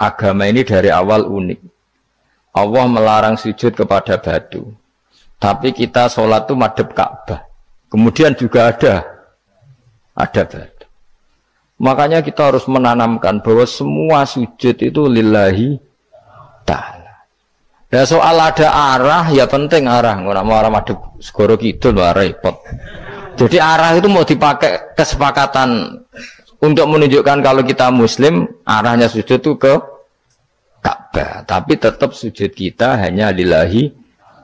agama ini dari awal unik. Allah melarang sujud kepada batu. Tapi kita sholat itu madhep Ka'bah. Kemudian juga ada batu. Makanya kita harus menanamkan bahwa semua sujud itu lillahi ta'ala. Ya soal ada arah, ya penting arah. Nggak mau arah madhep segoro kidul, repot. Jadi arah itu mau dipakai kesepakatan untuk menunjukkan kalau kita muslim, arahnya sujud itu ke Ka'bah. Tapi tetap sujud kita hanya lillahi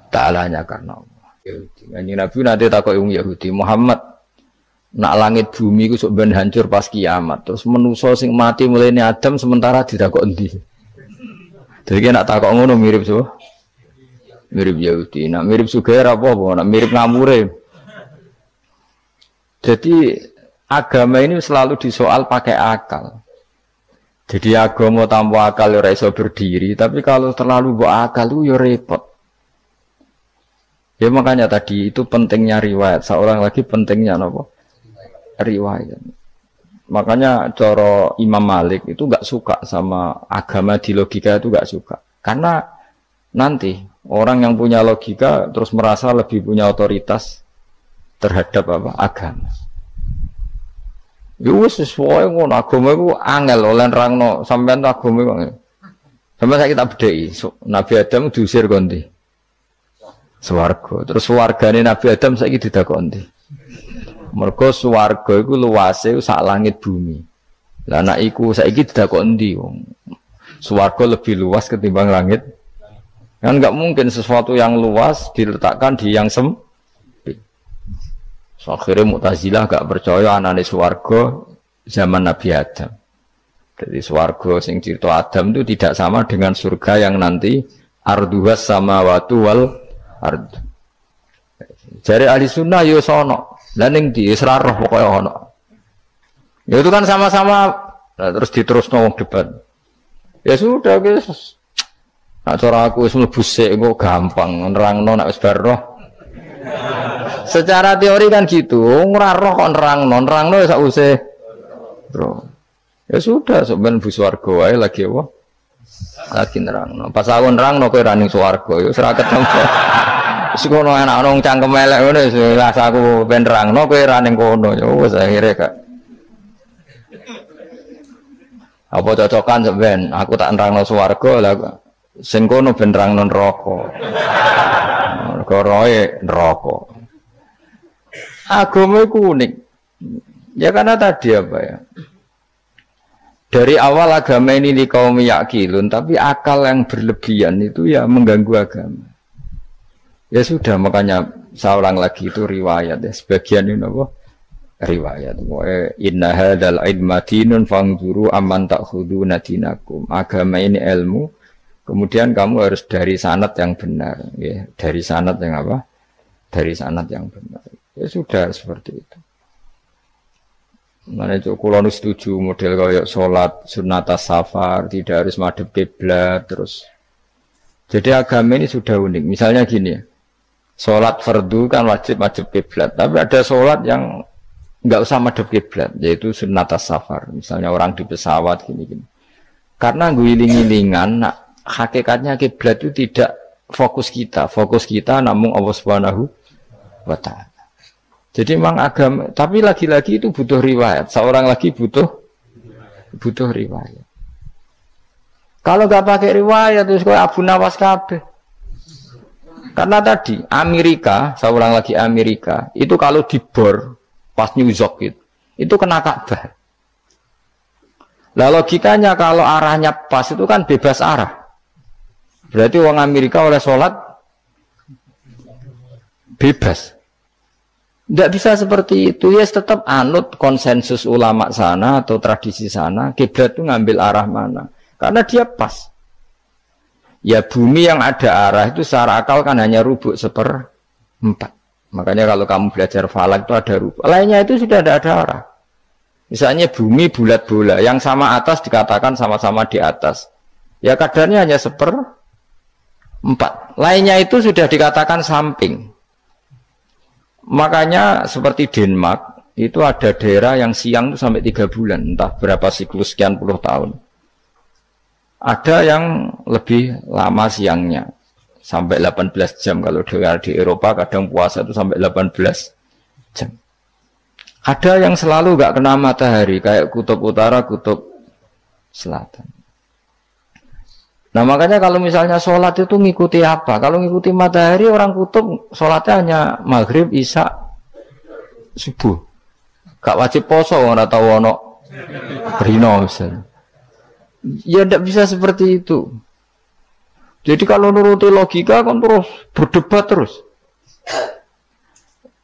ta'alanya karena Allah. Kanjeng Nabi nanti takut Yahudi, Muhammad nak langit bumi ku sok ben hancur pas kiamat. Terus manusa sing mati mulai Adam sementara ditakok endi. Jadi nak takok ngono mirip so. Mirip Yahudi. Nak mirip Sugair apa? Nak mirip ngamure. Jadi agama ini selalu disoal pakai akal. Jadi agama tanpa akal ora iso berdiri, tapi kalau terlalu bawa akal itu ya repot. Ya makanya tadi itu pentingnya riwayat. Seorang lagi pentingnya apa? Riwayat. Makanya cara Imam Malik itu enggak suka sama agama di logika itu enggak suka. Karena nanti orang yang punya logika terus merasa lebih punya otoritas terhadap agama. Yo wis sesuai ngono agama iku angel oleh nerangno sampean agama iku. Sampai saya kita bedheki, Nabi Adam diusir kondi. Swarga. Terus swargane Nabi Adam saiki didakoni. Mergo swarga iku luase sak langit bumi. Lah nek iku saiki didakoni ndi wong. Swarga lebih luas ketimbang langit. Kan enggak mungkin sesuatu yang luas diletakkan di yang sempit. So, akhirnya Mu'tazilah enggak percaya anane swarga zaman Nabi Adam. Jadi swarga sing cerita Adam itu tidak sama dengan surga yang nanti arduhas samawati wal ard. Jari ahli sunnah yo sono. Lah ning di Isra roh pokoke ono. Ya itu kan sama-sama terus diterusno wong debat. Ya sudah guys. Nak cara aku wis mlebu sik kok gampang nerangno nek wis bar roh. Secara teori kan gitu, ora roh kok nerangno sak usih. Bro. Ya sudah sampean bu swarga wae lagi apa? Lagi nerangno. Pas aku nerangno kowe ra ning swarga ya ora ketemu. Sekono anak nong cangkem elek ngono wis aku ben nerangno kowe ra ning kono ya wis akhire gak. Apa cocokan sampean? Aku tak nerangno swarga lah sing kono ben nerangno neraka. Goroe neraka. Agama iku unik. Ya karena tadi apa ya? Dari awal agama ini di kaum yakilun, tapi akal yang berlebihan itu ya mengganggu agama. Ya sudah, makanya saya ulang lagi itu riwayat ya. Sebagian ini apa? Riwayat. Inna hadzal ilma dinun fangzuru amman ta'khuduna dinakum. Agama ini ilmu. Kemudian kamu harus dari sanad yang benar, ya. Dari sanad yang apa? Dari sanad yang benar. Ya sudah seperti itu. Mana itu kalau setuju model kayak sholat sunnatas safar tidak harus madhep kiblat terus. Jadi agama ini sudah unik. Misalnya gini ya, sholat fardu kan wajib kiblat, tapi ada sholat yang nggak usah madhep kiblat, yaitu sunnatas safar. Misalnya orang di pesawat gini-gini. Karena guling-gilingan, hakikatnya kiblat itu tidak fokus kita namun Allah Subhanahu wa Ta'ala. Jadi memang agama, tapi lagi-lagi itu butuh riwayat. Seorang lagi butuh riwayat. Kalau nggak pakai riwayat, terus kayak Abu Nawas kabeh. Karena tadi Amerika, seorang lagi Amerika, itu kalau dibor pas New York itu kena Ka'bah. Lah logikanya kalau arahnya pas itu kan bebas arah. Berarti orang Amerika oleh sholat bebas. Tidak bisa seperti itu, ya tetap anut konsensus ulama sana atau tradisi sana, kiblat itu ngambil arah mana, karena dia pas. Ya bumi yang ada arah itu secara akal kan hanya rubuk 1/4. Makanya kalau kamu belajar falak itu ada rubuk, lainnya itu sudah ada arah. Misalnya bumi bulat bola, yang sama atas dikatakan sama-sama di atas, ya kadarnya hanya 1/4. Lainnya itu sudah dikatakan samping. Makanya seperti Denmark itu ada daerah yang siang itu sampai 3 bulan, entah berapa siklus sekian puluh tahun. Ada yang lebih lama siangnya, sampai 18 jam. Kalau di Eropa kadang puasa itu sampai 18 jam. Ada yang selalu nggak kena matahari, kayak kutub utara, kutub selatan. Nah makanya kalau misalnya sholat itu ngikuti apa? Kalau ngikuti matahari, orang kutub sholatnya hanya maghrib, isya, subuh. Gak wajib poso, orang tahu ono rino misalnya. Ya tidak bisa seperti itu. Jadi kalau nuruti logika kan terus berdebat terus.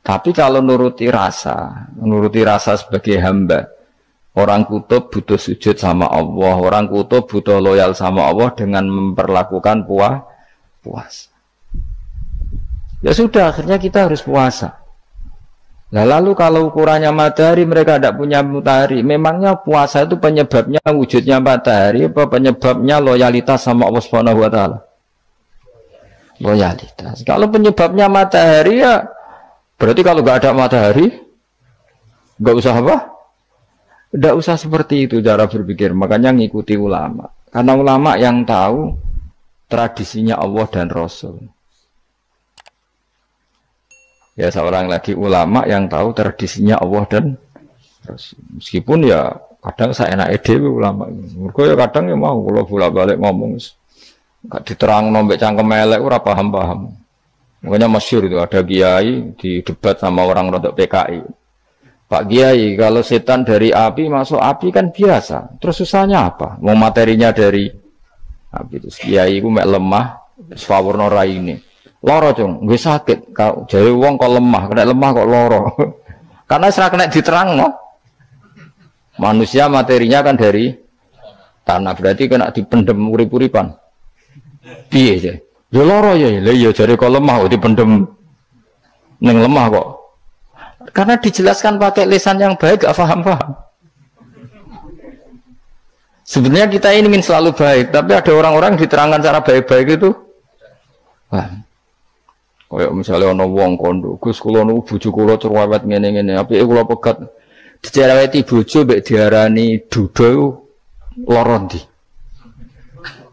Tapi kalau nuruti rasa sebagai hamba, orang kutub butuh sujud sama Allah, orang kutub butuh loyal sama Allah dengan memperlakukan puasa. Ya sudah, akhirnya kita harus puasa. Nah, lalu kalau ukurannya matahari, mereka tidak punya matahari. Memangnya puasa itu penyebabnya wujudnya matahari, apa penyebabnya loyalitas sama Allah Subhanahu wa taala? Loyalitas. Kalau penyebabnya matahari ya berarti kalau nggak ada matahari nggak usah apa? Nggak usah seperti itu cara berpikir. Makanya ngikuti ulama. Karena ulama yang tahu tradisinya Allah dan Rasul. Ya seorang lagi ulama yang tahu tradisinya Allah dan Rasul. Meskipun ya kadang saya enak dewe ulama. Mergo ya kadang ya mau kalau bolak-balik ngomong gak diterang nombek cangkem elek ora paham-paham. Makanya masyhur itu ada kiai di debat sama orang rodok PKI. Pak Kiai, kalau setan dari api masuk api kan biasa. Terus susahnya apa? Mau materinya dari api itu. Kiai ku mek lemah, sawurna raine. Loro cung, nggih sakit. Jadi wong kok lemah, kena lemah kok loro. Karena serak kena diterang, no? Manusia materinya kan dari tanah, berarti kena dipendem urip-uripan. Piye sih? Ya loro ya, lah ya jare kok lemah kok dipendem ning lemah kok. Karena dijelaskan pakai lisan yang baik, gak paham-paham. Sebenarnya kita ini ingin selalu baik, tapi ada orang-orang diterangkan cara baik-baik itu. Wah. Kayak misalnya ana wong kondo, Gus kula niku bojo kula cerewet ngene-ngene, apike kula pegat dicereweti bojo mbek diarani duda lara ndi?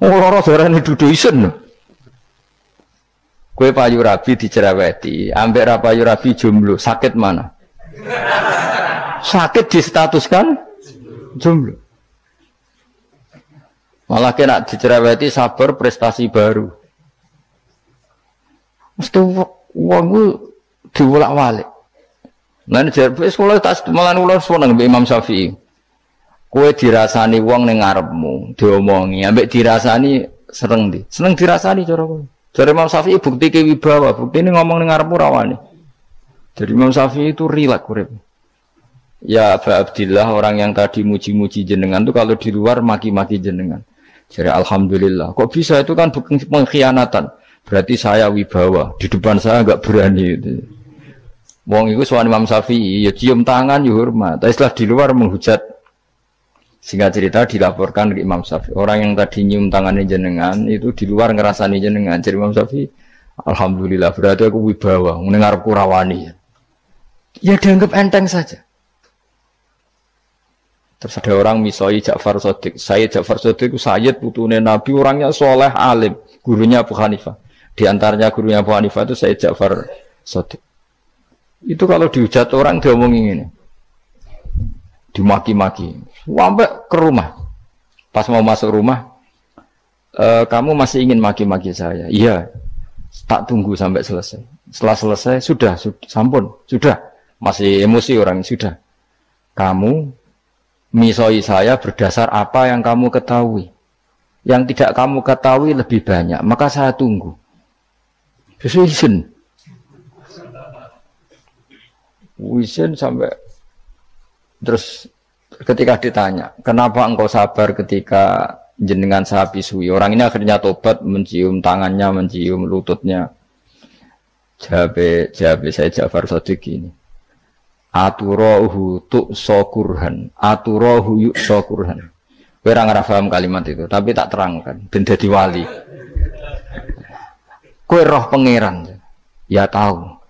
Oh lara diarani duda isen. Kowe payu rabi dicereweti, ambek ra payu rabi jomblo, sakit mana? Sakit distatuskan jomblo. Malah kena dicereweti sabar prestasi baru. Mesti uang itu diwolak-walik. Nah ini jadi sekolah tak malah ulang seneng Mbak Imam Syafi'i. Kue dirasani uang ning ngarepmu, diomongi, ambek dirasani seneng di, seneng dirasani cara kowe. Dari Imam Syafi'i bukti kewibawa, bukti ini ngomong ning ngarepmu rawani. Jadi Imam Syafi'i itu rileks urip. Ya Aba Abdillah, orang yang tadi muji-muji jenengan itu kalau di luar maki-maki jenengan. Jadi alhamdulillah. Kok bisa itu kan bukan pengkhianatan. Berarti saya wibawa, di depan saya enggak berani itu. Wong iku sowan Imam Syafi'i, ya cium tangan ya hormat. Tapi setelah di luar menghujat. Singkat cerita dilaporkan ke Imam Syafi'i. Orang yang tadi nyium tangannya jenengan itu di luar ngerasani jenengan. Jadi Imam Syafi'i, alhamdulillah berarti aku wibawa, mendengarku rawani. Ya dianggap enteng saja. Terus ada orang misoi Ja'far Shadiq. Sayyid Ja'far Shadiq itu Sayyid putune Nabi, orangnya soleh alim, gurunya Abu Hanifah. Di antaranya gurunya Abu Hanifah itu Sayyid Ja'far Shadiq. Itu kalau dihujat orang diomongin ini, dimaki-maki, sampai ke rumah. Pas mau masuk rumah, kamu masih ingin maki-maki saya? Iya, tak tunggu sampai selesai. Setelah selesai, sudah, sampun, sudah. Masih emosi orang, sudah. Kamu misoi saya berdasar apa yang kamu ketahui. Yang tidak kamu ketahui lebih banyak, maka saya tunggu. Wisen sampai terus ketika ditanya, kenapa engkau sabar ketika jenengan saya pisui? Orang ini akhirnya tobat, mencium tangannya, mencium lututnya. Jawab saya Ja'far Shadiq ini. Aturahu tu'sokurhan, aturahu yu'sokurhan. Kowe ora ngrafaham kalimat itu, tapi tak terangkan ben dadi wali. Kowe roh pangeran. Ya tahu.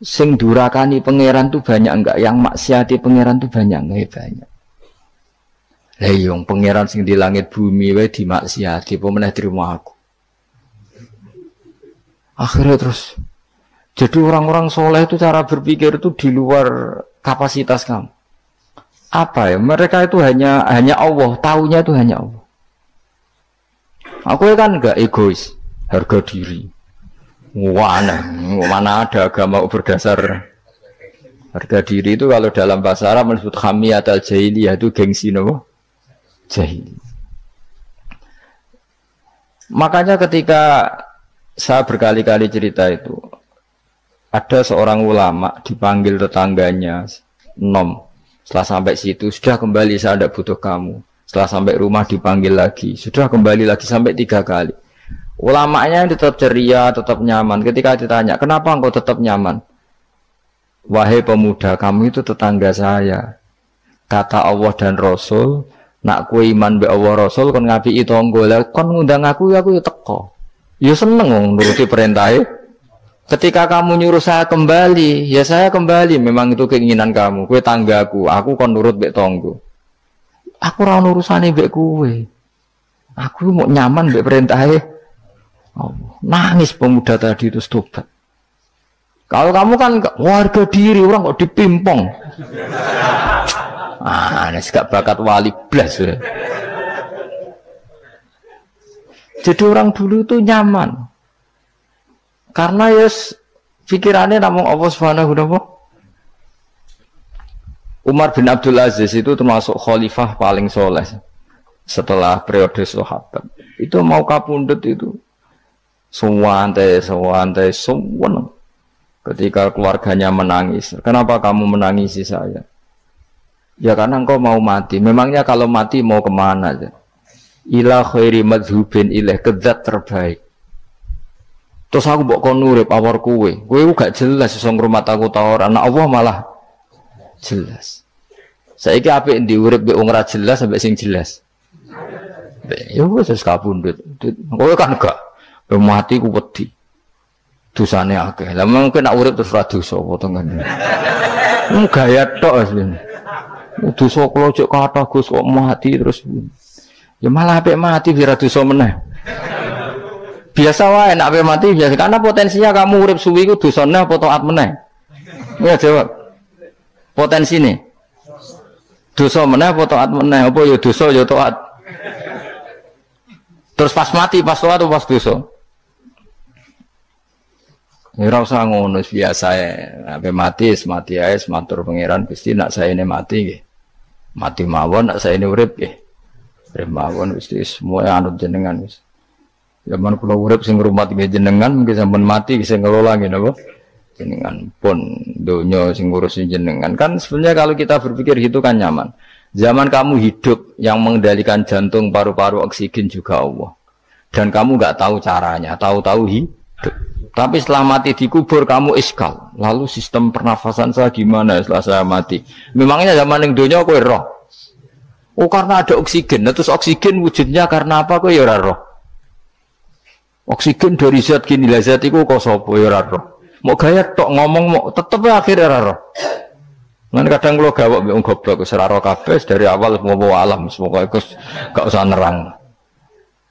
Sing durakani pangeran tuh banyak enggak? Yang maksiati pangeran tuh banyak enggak? Ya banyak. Lah yung pangeran sing di langit bumi wae dimaksiati apa meneh trimo aku. Akhirnya terus jadi orang-orang soleh itu cara berpikir itu di luar kapasitas kamu. Apa ya? Mereka itu hanya Allah, taunya itu hanya Allah. Aku kan enggak egois, harga diri. Mana ada agama berdasar harga diri itu kalau dalam bahasa Arab disebut hamiyat al-jahiliyah itu gengsi nopo? Jahili. Makanya ketika saya berkali-kali cerita itu, ada seorang ulama dipanggil tetangganya, setelah sampai situ, sudah kembali saya tidak butuh kamu. Setelah sampai rumah dipanggil lagi, sudah kembali lagi sampai 3 kali. Ulamanya tetap ceria, tetap nyaman. Ketika ditanya, kenapa engkau tetap nyaman? Wahai pemuda, kamu itu tetangga saya. Kata Allah dan Rasul, nak kue iman be Allah Rasul, kon ngapi tonggo, kon ngundang aku ya teko. Ya seneng nuruti perintahnya. Ketika kamu nyuruh saya kembali, ya saya kembali. Memang itu keinginan kamu. Kue tanggaku, aku kon nurut be tonggo. Aku ora urusane be kue. Aku mau nyaman be perintahnya. Oh, nangis pemuda tadi itu tobat. Kalau kamu kan warga diri, orang kok dipimpong. Nes gak bakat wali blas. Ya. Jadi orang dulu itu nyaman. Karena yes pikirannya namung Allah Subhanahu wa ta'ala. Umar bin Abdul Aziz itu termasuk khalifah paling soleh setelah periode sahabat. Itu mau kapundhut itu sewantai. Ketika keluarganya menangis, kenapa kamu menangisi saya? Ya karena engkau mau mati. Memangnya kalau mati mau kemana aja? Ila khairi madhubin ilaih, ke zat terbaik. Terus aku mbok kon urip awar kowe gak jelas iso ngrumat aku ta ora. Ana Allah malah jelas. Saiki apik ndi urip mbek wong ora jelas sampai sing jelas. Ya wis kapundhut. Kowe kan gak mati ku wedi. Dosane akeh. Lah mungkin nek urip terus ra dosa apa to ngene. Gaya tok asline. Dosa kula cek kathah Gus kok mati terus. Ya malah apik mati biar dosa meneh. Biasa wae nek mati biasa karena potensinya kamu urip suwi iku dosane apa taat meneh. Ya jawab. Potensine. Dosa meneh apa taat meneh? Apa ya dosa ya taat. Terus pas mati pas taat atau pas dosa? Ya ora usah ngono biasa ya. Nek mati ae matur pangeran Gusti nak saya ini mati nggih. Mati mawon nak saya ini urip nggih. Mawon Gusti semua anut jenengan wis. Zaman kula urip sing ngrumat nggih jenengan mungkin sampean mati sing ngelola nggih napa? Jenengan pun donya sing ngurusin jenengan. Kan sebenarnya kalau kita berpikir gitu kan nyaman. Zaman kamu hidup yang mengendalikan jantung, paru-paru, oksigen juga Allah. Dan kamu enggak tahu caranya, tahu-tahu hidup. Tapi setelah mati dikubur kamu iskal. Lalu sistem pernafasan saya gimana setelah saya mati? Memangnya zaman yang donya kowe roh. Oh karena ada oksigen. Nah, terus oksigen wujudnya karena apa kowe ya ora roh? Oksigen dari zat gini lah zat iku kok sapa ya ora roh. Mau gaya tok ngomong mau tetep akhirnya ora roh. Lan kadang kula gawok mbek wong goblok wis ora roh kabeh dari awal mau alam semoga gak usah nerang.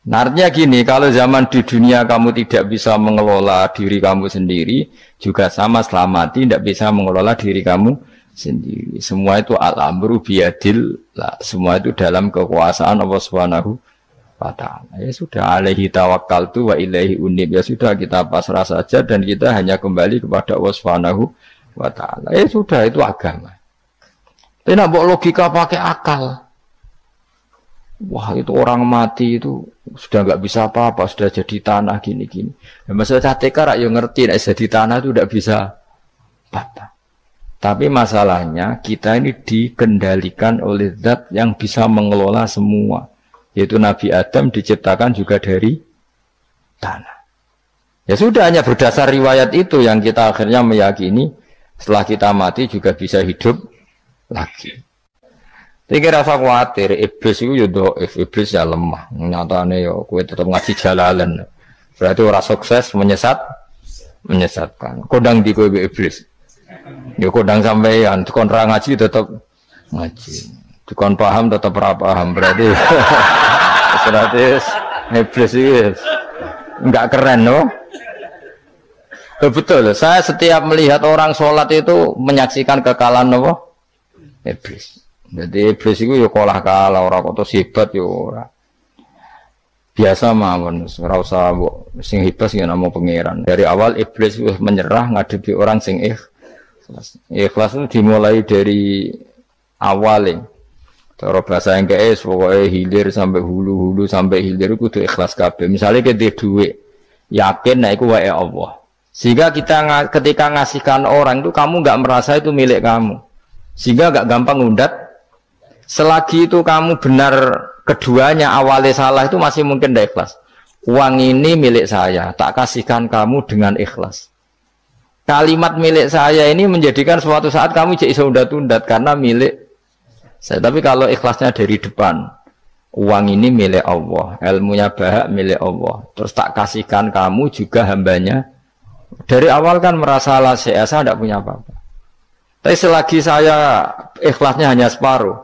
Nah, artinya gini, kalau zaman di dunia kamu tidak bisa mengelola diri kamu sendiri, juga sama setelah mati tidak bisa mengelola diri kamu sendiri. Semua itu al-amru biyadil, semua itu dalam kekuasaan Allah Subhanahu wa ta'ala. Ya sudah, alaihi tawakkaltu wa ilaihi unib. Ya sudah, kita pasrah saja dan kita hanya kembali kepada Allah Subhanahu wa ta'ala. Ya sudah, itu agama. Tidak bawa logika pakai akal. Wah itu orang mati itu sudah nggak bisa apa-apa, sudah jadi tanah gini-gini. Ya, masalah catekar yang ngerti, nek jadi tanah itu tidak bisa apa. Tapi masalahnya kita ini dikendalikan oleh zat yang bisa mengelola semua. Yaitu Nabi Adam diciptakan juga dari tanah. Ya sudah, hanya berdasar riwayat itu yang kita akhirnya meyakini setelah kita mati juga bisa hidup lagi. Iki rasa khawatir, iblis itu ya dhaif, iblis ya lemah. Nyatane ya kowe tetep ngaji jalalan. Berarti ora sukses menyesatkan. Kodang di kowe iblis. Ya kodang sampean kon ra ngaji tetep ngaji. Dikon paham tetap ora paham berarti iblis itu enggak keren loh. Betul, saya setiap melihat orang sholat itu menyaksikan kekalahan apa? Iblis. Jadi iblis itu ya kalah orang kok hebat ya ora. Biasa mawon, ora usah sing hebat sing namo pangeran. Dari awal iblis wis menyerah ngadepi orang sing ikhlas. Ikhlas itu dimulai dari awalnya. Cara bahasa yang pokoknya hilir sampai hulu sampai hilir itu kudu ikhlas kabeh. Misalnya kita duit, yakin nah iku wae Allah. Sehingga kita ketika ngasihkan orang itu kamu nggak merasa itu milik kamu. Sehingga nggak gampang undat. Selagi itu kamu benar keduanya awalnya salah itu masih mungkin tidak ikhlas. Uang ini milik saya, tak kasihkan kamu dengan ikhlas. Kalimat milik saya ini menjadikan suatu saat kamu jadi undat-undat karena milik saya. Tapi kalau ikhlasnya dari depan, uang ini milik Allah, ilmunya bahak milik Allah, terus tak kasihkan kamu juga hambanya. Dari awal kan merasa lah saya tidak punya apa-apa. Tapi selagi saya ikhlasnya hanya separuh,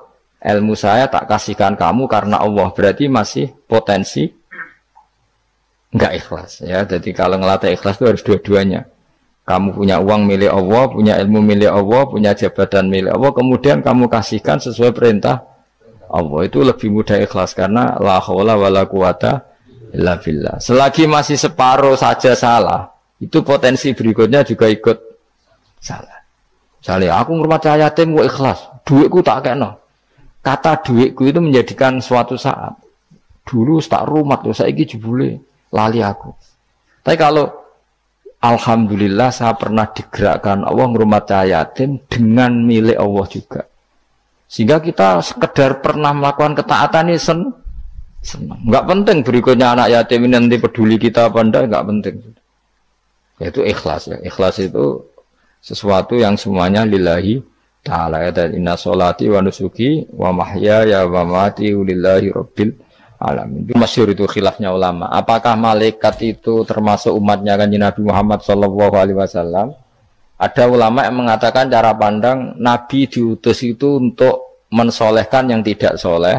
ilmu saya tak kasihkan kamu karena Allah, berarti masih potensi enggak ikhlas ya. Jadi kalau ngelatih ikhlas itu harus dua-duanya. Kamu punya uang milik Allah, punya ilmu milik Allah, punya jabatan milik Allah, kemudian kamu kasihkan sesuai perintah Allah. Itu lebih mudah ikhlas karena la haula wala quwata illa billah. Selagi masih separuh saja salah, itu potensi berikutnya juga ikut salah. Misalnya aku ngurmat yatim kok ikhlas, duitku tak kena. Kata duitku itu menjadikan suatu saat. Dulu tak rumat loh, saiki jebule lali aku. Tapi kalau alhamdulillah saya pernah digerakkan Allah ngurmat yatim dengan milik Allah juga. Sehingga kita sekedar pernah melakukan ketaatan ini senang. Enggak penting berikutnya anak yatim ini nanti peduli kita apa enggak, enggak penting. Yaitu ikhlas ya. Ikhlas itu sesuatu yang semuanya lillahi ta'ala. Ya, inna sholati wa nusuki wa mahyaya wa mamati lillahi rabbil alamin. Itu masyhur itu khilafnya ulama. Apakah malaikat itu termasuk umatnya Kanjeng Nabi Muhammad sallallahu alaihi wasallam? Ada ulama yang mengatakan cara pandang Nabi diutus itu untuk mensolehkan yang tidak soleh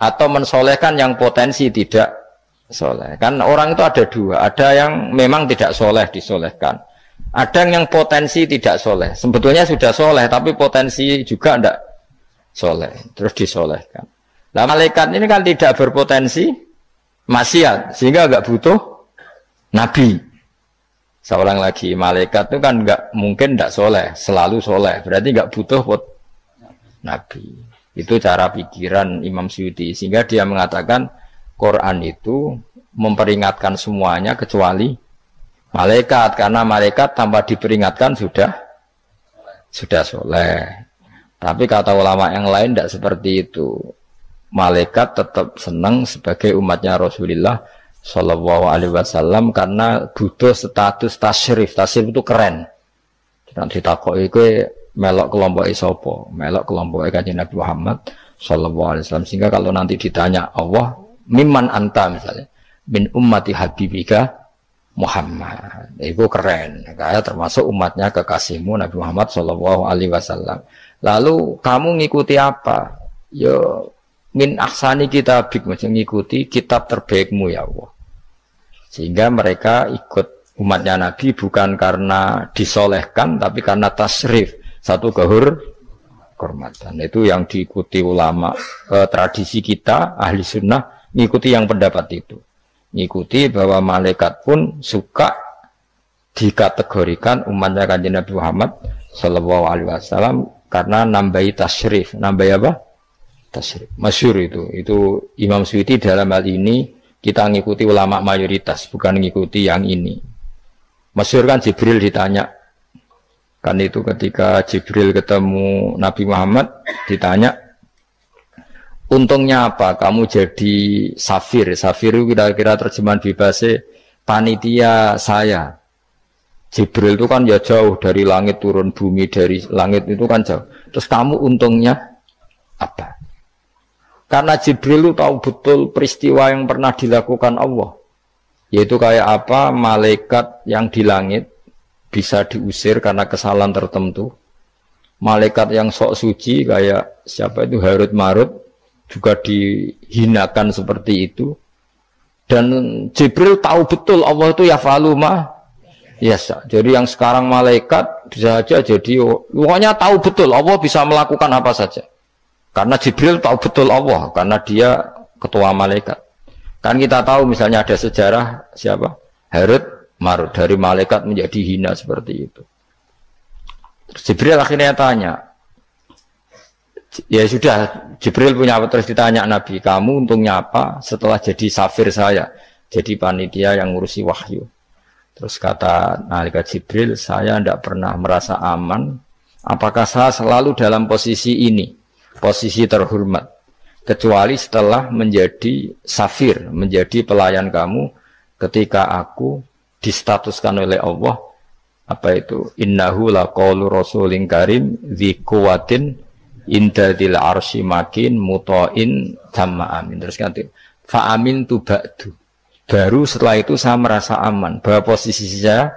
atau mensolehkan yang potensi tidak soleh. Kan orang itu ada dua, ada yang memang tidak soleh disolehkan, ada yang potensi tidak soleh. Sebetulnya sudah soleh tapi potensi juga tidak soleh, terus disolehkan. Nah malaikat ini kan tidak berpotensi maksiat sehingga nggak butuh nabi. Seorang lagi malaikat itu kan nggak mungkin tidak soleh, selalu soleh, berarti nggak butuh nabi. Itu cara pikiran Imam Suyuti, sehingga dia mengatakan Quran itu memperingatkan semuanya kecuali malaikat, karena malaikat tanpa diperingatkan sudah soleh. Tapi kata ulama yang lain tidak seperti itu. Malaikat tetap senang sebagai umatnya Rasulullah Shallallahu Alaihi Wasallam karena butuh status tasyrif. Tasyrif itu keren. Nanti takoi itu melok kelompok isopo, melok kelompok Kanjeng Nabi Muhammad Shallallahu Alaihi Wasallam. Sehingga kalau nanti ditanya Allah, mimman anta misalnya, min ummati habibika Muhammad, itu keren. Kayak termasuk umatnya kekasihmu Nabi Muhammad Shallallahu Alaihi Wasallam. Lalu kamu ngikuti apa? Yo min ahsani kitabik, macam ngikuti kitab terbaikmu ya Allah. Sehingga mereka ikut umatnya Nabi bukan karena disolehkan tapi karena tasrif, satu kehormatan. Itu yang diikuti ulama. Tradisi kita ahli sunnah ngikuti yang pendapat itu, ngikuti bahwa malaikat pun suka dikategorikan umatnya Kanjeng Nabi Muhammad Sallallahu Alaihi Wasallam karena nambahi tasrif. Nambahi apa? Tasrif. Masyhur itu Imam Suyuti dalam hal ini kita ngikuti ulama mayoritas, bukan ngikuti yang ini. Masyhur kan Jibril ditanya, kan itu ketika Jibril ketemu Nabi Muhammad ditanya, untungnya apa kamu jadi safir? Safir itu kira-kira terjemahan bebasnya panitia saya. Jibril itu kan ya jauh dari langit turun bumi, dari langit itu kan jauh. Terus kamu untungnya apa? Karena Jibril itu tahu betul peristiwa yang pernah dilakukan Allah. Yaitu kayak apa malaikat yang di langit bisa diusir karena kesalahan tertentu. Malaikat yang sok suci kayak siapa itu Harut Marut juga dihinakan seperti itu. Dan Jibril tahu betul Allah itu yaf'alu ma yasha. Jadi yang sekarang malaikat bisa saja jadi pokoknya tahu betul Allah bisa melakukan apa saja. Karena Jibril tahu betul Allah karena dia ketua malaikat. Kan kita tahu misalnya ada sejarah siapa? Harut Marut dari malaikat menjadi hina seperti itu. Terus Jibril akhirnya tanya, ya sudah, Jibril punya apa terus ditanya Nabi, kamu untungnya apa setelah jadi safir saya, jadi panitia yang ngurusi wahyu. Terus kata malaikat Jibril, saya tidak pernah merasa aman, apakah saya selalu dalam posisi ini, posisi terhormat, kecuali setelah menjadi safir, menjadi pelayan kamu, ketika aku distatuskan oleh Allah, apa itu, innahu laqaulu rasulin karim dzi quwwatin indadil arsy makin mutoin sama amin. Terus nanti fa amin tu ba'du. Baru setelah itu saya merasa aman bahwa posisi saya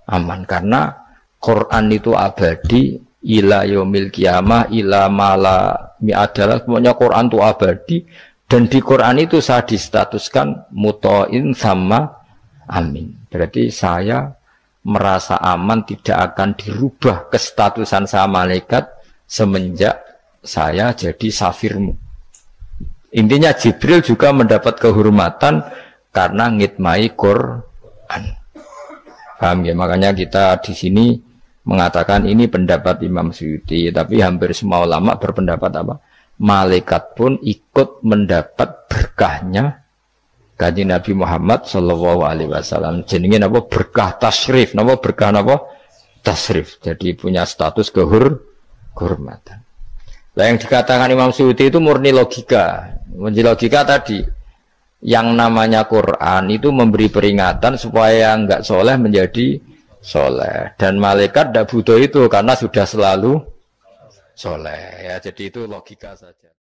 aman karena Quran itu abadi ila yaumil qiyamah ila mala mi'adalah. Pokoknya Quran itu abadi dan di Quran itu saya distatuskan mutoin sama amin. Berarti saya merasa aman tidak akan dirubah kestatusan saya malaikat semenjak saya jadi safirmu. Intinya Jibril juga mendapat kehormatan karena ngitmai Quran. Paham ya? Makanya kita di sini mengatakan ini pendapat Imam Suyuti, tapi hampir semua ulama berpendapat apa? Malaikat pun ikut mendapat berkahnya Kanjeng Nabi Muhammad sallallahu alaihi wasallam. Jenenge napa berkah tasrif, napa berkah napa tasrif. Jadi punya status kehormatan. Lah yang dikatakan Imam Suyuti itu murni logika. Murni logika tadi yang namanya Quran itu memberi peringatan supaya enggak soleh menjadi soleh. Dan malaikat tidak butuh itu karena sudah selalu soleh. Ya, jadi itu logika saja.